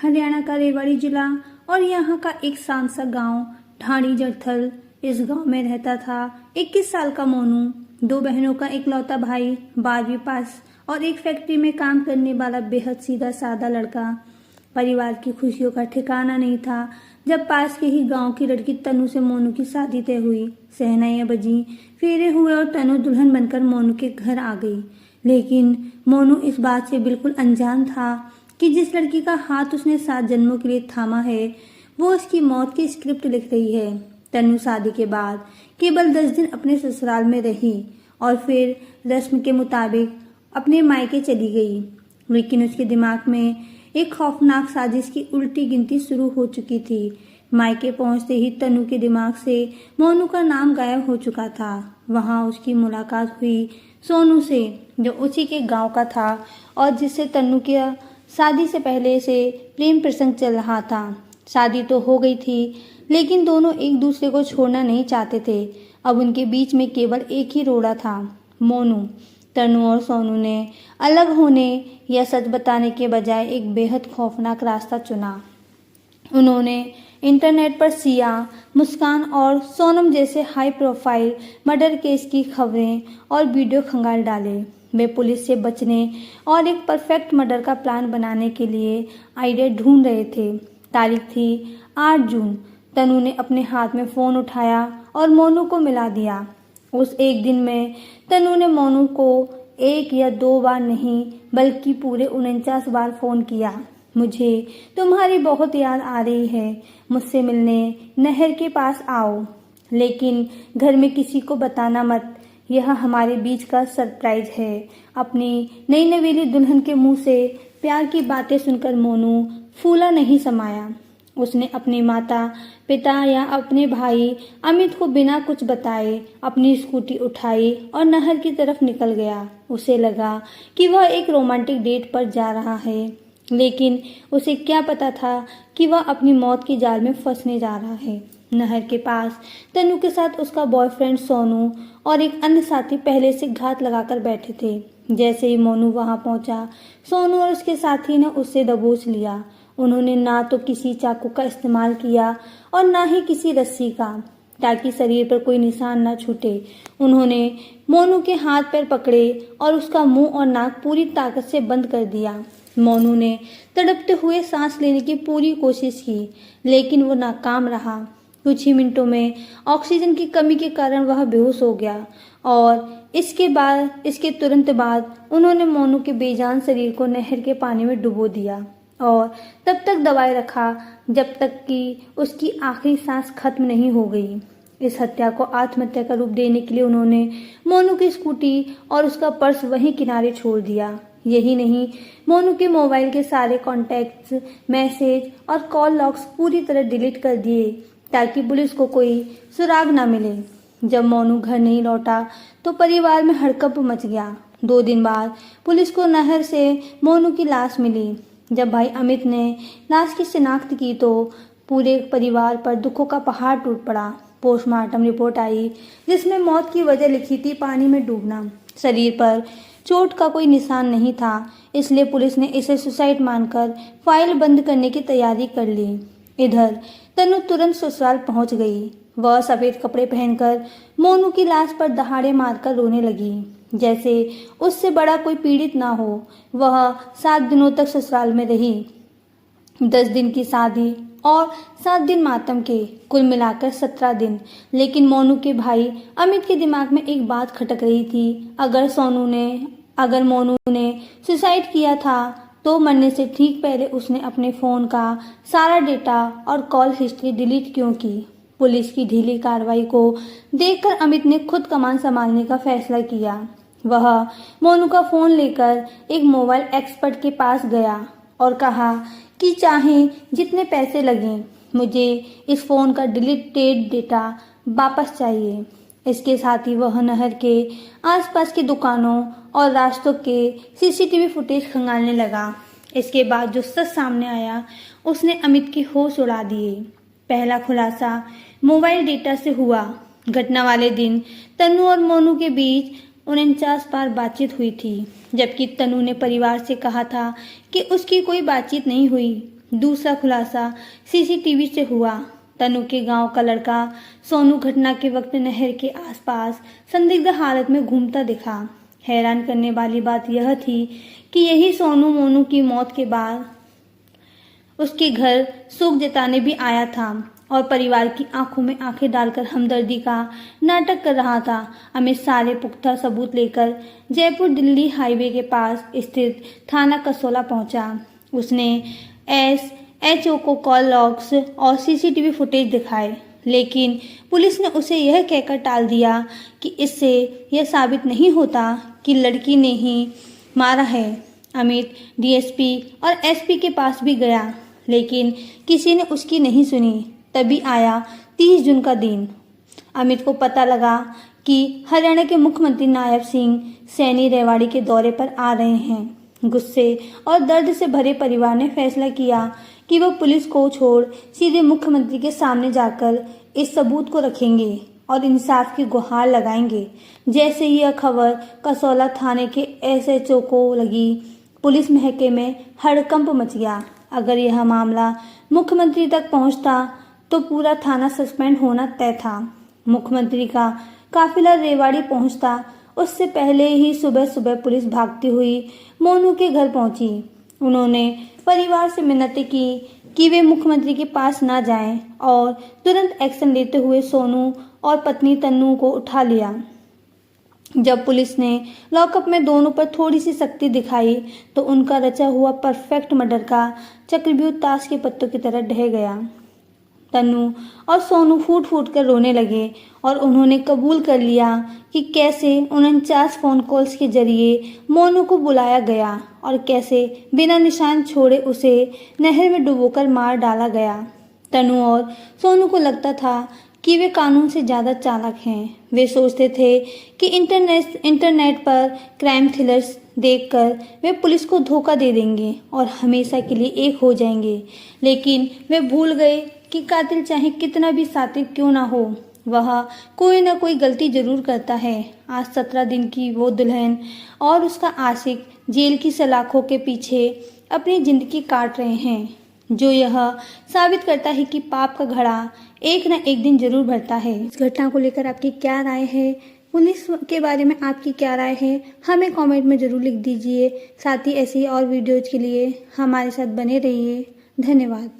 हरियाणा का रेवाड़ी जिला और यहाँ का एक शांत सा गाँव ढाणी जरथल। इस गांव में रहता था 21 साल का मोनू, 2 बहनों का इकलौता भाई, 12वीं पास और एक फैक्ट्री में काम करने वाला बेहद सीधा साधा लड़का। परिवार की खुशियों का ठिकाना नहीं था जब पास के ही गांव की लड़की तनु से मोनू की शादी तय हुई। शहनाइयां बजी, फेरे हुए और तनु दुल्हन बनकर मोनू के घर आ गई। लेकिन मोनू इस बात से बिल्कुल अनजान था कि जिस लड़की का हाथ उसने 7 जन्मों के लिए थामा है वो उसकी मौत की स्क्रिप्ट लिख रही है। तनु शादी के बाद केवल 10 दिन अपने ससुराल में रही और फिर रस्म के मुताबिक अपने मायके चली गई। लेकिन उसके दिमाग में एक खौफनाक साजिश की उल्टी गिनती शुरू हो चुकी थी। मायके पहुंचते ही तनु के दिमाग से मोनू का नाम गायब हो चुका था। वहां उसकी मुलाकात हुई सोनू से, जो उसी के गांव का था और जिससे तनु के शादी से पहले से प्रेम प्रसंग चल रहा था। शादी तो हो गई थी लेकिन दोनों एक दूसरे को छोड़ना नहीं चाहते थे। अब उनके बीच में केवल एक ही रोड़ा था, मोनू। तनु और सोनू ने अलग होने या सच बताने के बजाय एक बेहद खौफनाक रास्ता चुना। उन्होंने इंटरनेट पर सिया, मुस्कान और सोनम जैसे हाई प्रोफाइल मर्डर केस की खबरें और वीडियो खंगाल डाले। वे पुलिस से बचने और एक परफेक्ट मर्डर का प्लान बनाने के लिए आइडिया ढूंढ रहे थे। तारीख थी 8 जून। तनु ने अपने हाथ में फ़ोन उठाया और मोनू को मिला दिया। उस एक दिन में तनु ने मोनू को 1 या 2 बार नहीं बल्कि पूरे 49 बार फ़ोन किया। मुझे तुम्हारी बहुत याद आ रही है, मुझसे मिलने नहर के पास आओ, लेकिन घर में किसी को बताना मत, यह हमारे बीच का सरप्राइज है। अपनी नई नवेली दुल्हन के मुंह से प्यार की बातें सुनकर मोनू फूला नहीं समाया। उसने अपनी माता पिता या अपने भाई अमित को बिना कुछ बताए अपनी स्कूटी उठाई और नहर की तरफ निकल गया। उसे लगा कि वह एक रोमांटिक डेट पर जा रहा है, लेकिन उसे क्या पता था कि वह अपनी मौत की जाल में फंसने जा रहा है। नहर के पास तनु के साथ उसका बॉयफ्रेंड सोनू और एक अन्य साथी पहले से घात लगाकर बैठे थे। जैसे ही मोनू वहां पहुंचा, सोनू और उसके साथी ने उससे दबोच लिया। उन्होंने ना तो किसी चाकू का इस्तेमाल किया और ना ही किसी रस्सी का, ताकि शरीर पर कोई निशान न छूटे। उन्होंने मोनू के हाथ पैर पकड़े और उसका मुंह और नाक पूरी ताकत से बंद कर दिया। मोनू ने तड़पते हुए सांस लेने की पूरी कोशिश की, लेकिन वो नाकाम रहा। कुछ ही मिनटों में ऑक्सीजन की कमी के कारण वह बेहोश हो गया और इसके तुरंत बाद उन्होंने मोनू के बेजान शरीर को नहर के पानी में डुबो दिया और तब तक दबाए रखा जब तक कि उसकी आखिरी सांस खत्म नहीं हो गई। इस हत्या को आत्महत्या का रूप देने के लिए उन्होंने मोनू की स्कूटी और उसका पर्स वहीं किनारे छोड़ दिया। यही नहीं, मोनू के मोबाइल के सारे कॉन्टैक्ट्स, मैसेज और कॉल लॉग्स पूरी तरह डिलीट कर दिए ताकि पुलिस को कोई सुराग ना मिले। जब मोनू घर नहीं लौटा तो परिवार में हड़कंप मच गया। 2 दिन बाद पुलिस को नहर से मोनू की लाश मिली। जब भाई अमित ने लाश की शिनाख्त की तो पूरे परिवार पर दुखों का पहाड़ टूट पड़ा। पोस्टमार्टम रिपोर्ट आई जिसमें मौत की वजह लिखी थी पानी में डूबना। शरीर पर चोट का कोई निशान नहीं था, इसलिए पुलिस ने इसे सुसाइड मानकर फाइल बंद करने की तैयारी कर ली। इधर तनु तुरंत ससुराल पहुंच गई। वह सफेद कपड़े पहनकर मोनू की लाश पर दहाड़े मारकर रोने लगी, जैसे उससे बड़ा कोई पीड़ित ना हो। वह 7 दिनों तक ससुराल में रही, 10 दिन की शादी और 7 दिन मातम के, कुल मिलाकर 17 दिन। लेकिन मोनू के भाई अमित के दिमाग में एक बात खटक रही थी, अगर मोनू ने सुसाइड किया था तो मरने से ठीक पहले उसने अपने फ़ोन का सारा डेटा और कॉल हिस्ट्री डिलीट क्यों की। पुलिस की ढीली कार्रवाई को देखकर अमित ने खुद कमान संभालने का फैसला किया। वह मोनू का फ़ोन लेकर एक मोबाइल एक्सपर्ट के पास गया और कहा कि चाहे जितने पैसे लगें, मुझे इस फ़ोन का डिलीटेड डेटा वापस चाहिए। इसके साथ ही वह नहर के आसपास की दुकानों और रास्तों के सीसीटीवी फुटेज खंगालने लगा। इसके बाद जो सच सामने आया उसने अमित की होश उड़ा दिए। पहला खुलासा मोबाइल डेटा से हुआ। घटना वाले दिन तनु और मोनू के बीच 49 बार बातचीत हुई थी, जबकि तनु ने परिवार से कहा था कि उसकी कोई बातचीत नहीं हुई। दूसरा खुलासा सीसीटीवी से हुआ। तनु के गांव का लड़का सोनू घटना के वक्त नहर के आसपास संदिग्ध हालत में घूमता दिखा। हैरान करने वाली बात यह थी कि यही सोनू मोनू की मौत के बाद उसके घर शोक जताने भी आया था और परिवार की आंखों में आंखें डालकर हमदर्दी का नाटक कर रहा था। अमित सारे पुख्ता सबूत लेकर जयपुर दिल्ली हाईवे के पास स्थित थाना कसोला पहुंचा। उसने SHO को कॉल लॉग्स और सीसीटीवी फुटेज दिखाए, लेकिन पुलिस ने उसे यह कहकर टाल दिया कि इससे यह साबित नहीं होता कि लड़की ने ही मारा है। अमित DSP और SP के पास भी गया, लेकिन किसी ने उसकी नहीं सुनी। तभी आया 30 जून का दिन। अमित को पता लगा कि हरियाणा के मुख्यमंत्री नायब सिंह सैनी रेवाड़ी के दौरे पर आ रहे हैं। गुस्से और दर्द से भरे परिवार ने फैसला किया कि वह पुलिस को छोड़ सीधे मुख्यमंत्री के सामने जाकर इस सबूत को रखेंगे और इंसाफ की गुहार लगाएंगे। जैसे ही यह खबर कसौला थाने के SHO को लगी, पुलिस महकमे में हड़कंप मच गया। अगर यह मामला मुख्यमंत्री तक पहुंचता तो पूरा थाना सस्पेंड होना तय था। मुख्यमंत्री का काफिला रेवाड़ी पहुंचता उससे पहले ही सुबह सुबह पुलिस भागती हुई मोनू के घर पहुंची। उन्होंने परिवार से मिन्नतें की कि वे मुख्यमंत्री के पास ना जाएं और तुरंत एक्शन लेते हुए सोनू और पत्नी तन्नू को उठा लिया। जब पुलिस ने लॉकअप में दोनों पर थोड़ी सी सख्ती दिखाई तो उनका रचा हुआ परफेक्ट मर्डर का चक्रव्यूह ताश के पत्तों की तरह ढह गया। तन्नू और सोनू फूट फूट कर रोने लगे और उन्होंने कबूल कर लिया कि कैसे 49 फोन कॉल्स के जरिए मोनू को बुलाया गया और कैसे बिना निशान छोड़े उसे नहर में डुबोकर मार डाला गया। तन्नू और सोनू को लगता था कि वे कानून से ज़्यादा चालाक हैं। वे सोचते थे कि इंटरनेट पर क्राइम थ्रिलर्स देखकर वे पुलिस को धोखा दे देंगे और हमेशा के लिए एक हो जाएंगे, लेकिन वे भूल गए कि कातिल चाहे कितना भी सातिक क्यों ना हो, वह कोई ना कोई गलती जरूर करता है। आज 17 दिन की वो दुल्हन और उसका आशिक जेल की सलाखों के पीछे अपनी जिंदगी काट रहे हैं, जो यह साबित करता है कि पाप का घड़ा एक न एक दिन जरूर भरता है। इस घटना को लेकर आपकी क्या राय है? पुलिस के बारे में आपकी क्या राय है? हमें कमेंट में ज़रूर लिख दीजिए। साथ ही ऐसी और वीडियोज़ के लिए हमारे साथ बने रहिए। धन्यवाद।